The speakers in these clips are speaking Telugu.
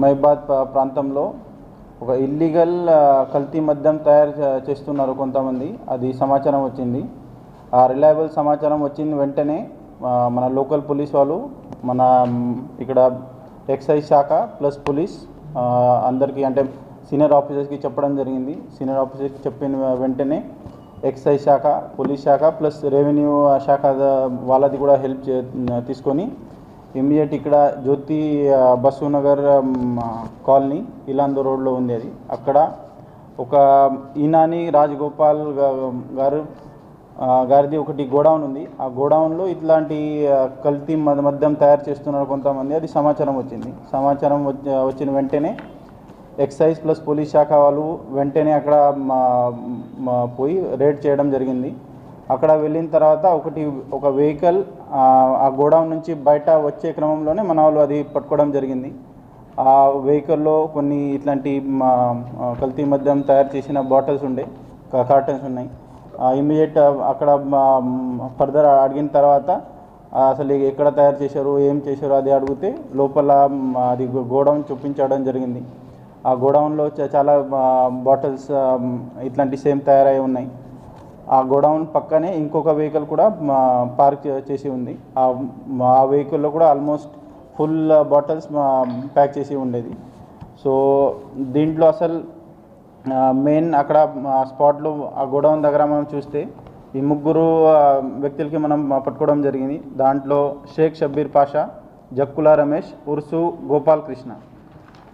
మహిబాద్ ప్రాంతంలో ఒక ఇల్లీగల్ కల్తీ మద్యం తయారు చేస్తున్నారు కొంతమంది. అది సమాచారం వచ్చింది. ఆ రిలయబుల్ సమాచారం వచ్చిన వెంటనే మన లోకల్ పోలీస్ వాళ్ళు మన ఇక్కడ ఎక్సైజ్ శాఖ ప్లస్ పోలీస్ అందరికీ అంటే సీనియర్ ఆఫీసర్స్కి చెప్పడం జరిగింది. సీనియర్ ఆఫీసర్స్కి చెప్పిన వెంటనే ఎక్సైజ్ శాఖ, పోలీస్ శాఖ ప్లస్ రెవెన్యూ శాఖ వాళ్ళది కూడా హెల్ప్ తీసుకొని ఇమ్మీడియట్ ఇక్కడ జ్యోతి బసవనగర్ కాలనీ ఇలాందో రోడ్లో ఉంది. అది అక్కడ ఒక ఈనాని రాజగోపాల్ గారిది ఒకటి గోడౌన్ ఉంది. ఆ గోడౌన్లో ఇట్లాంటి కల్తీ మద్యం తయారు చేస్తున్నారు కొంతమంది. అది సమాచారం వచ్చింది. సమాచారం వచ్చిన వెంటనే ఎక్సైజ్ ప్లస్ పోలీస్ శాఖ వాళ్ళు వెంటనే అక్కడ పోయి రేడ్ చేయడం జరిగింది. అక్కడ వెళ్ళిన తర్వాత ఒక వెహికల్ ఆ గోడౌన్ నుంచి బయట వచ్చే క్రమంలోనే మన వాళ్ళు అది పట్టుకోవడం జరిగింది. ఆ వెహికల్లో కొన్ని ఇట్లాంటి కల్తీ మద్యం తయారు చేసిన బాటిల్స్ ఉండే, కార్టన్స్ ఉన్నాయి. ఇమ్మీడియట్ అక్కడ ఫర్దర్ అడిగిన తర్వాత అసలు ఎక్కడ తయారు చేశారు, ఏం చేశారు అది అడిగితే లోపల అది గోడౌన్ చూపించడం జరిగింది. ఆ గోడౌన్లో చాలా బాటిల్స్ ఇట్లాంటి సేమ్ తయారై ఉన్నాయి. ఆ గోడౌన్ పక్కనే ఇంకొక వెహికల్ కూడా పార్క్ చేసి ఉంది. ఆ వెహికల్లో కూడా ఆల్మోస్ట్ ఫుల్ బాటిల్స్ ప్యాక్ చేసి ఉండేది. సో దీంట్లో అసలు మెయిన్ అక్కడ స్పాట్లో ఆ గోడౌన్ దగ్గర మనం చూస్తే ఈ ముగ్గురు వ్యక్తులకి మనం పట్టుకోవడం జరిగింది. దాంట్లో షేక్ షబ్బీర్ పాషా, జక్కుల రమేష్, ఉర్సు గోపాల్ కృష్ణ.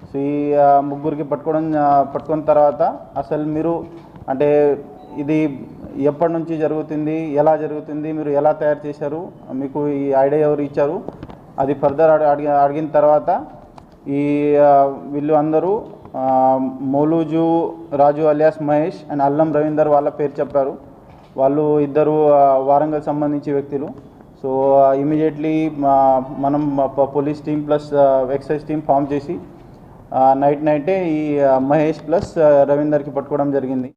సో ఈ ముగ్గురికి పట్టుకున్న తర్వాత అసలు మీరు అంటే ఇది ఎప్పటి నుంచి జరుగుతుంది, ఎలా జరుగుతుంది, మీరు ఎలా తయారు చేశారు, మీకు ఈ ఐడియా ఎవరు ఇచ్చారు, అది ఫర్దర్ అడిగిన తర్వాత వీళ్ళు అందరూ మౌలూజు రాజు అలియాస్ మహేష్ అండ్ అల్లం రవీందర్ వాళ్ళ పేరు చెప్పారు. వాళ్ళు ఇద్దరు వారంగల్ సంబంధించి వ్యక్తులు. సో ఇమీడియట్లీ మనం police team plus excise team form చేసి నైటే ఈ మహేష్ ప్లస్ రవీందర్కి పట్టుకోవడం జరిగింది.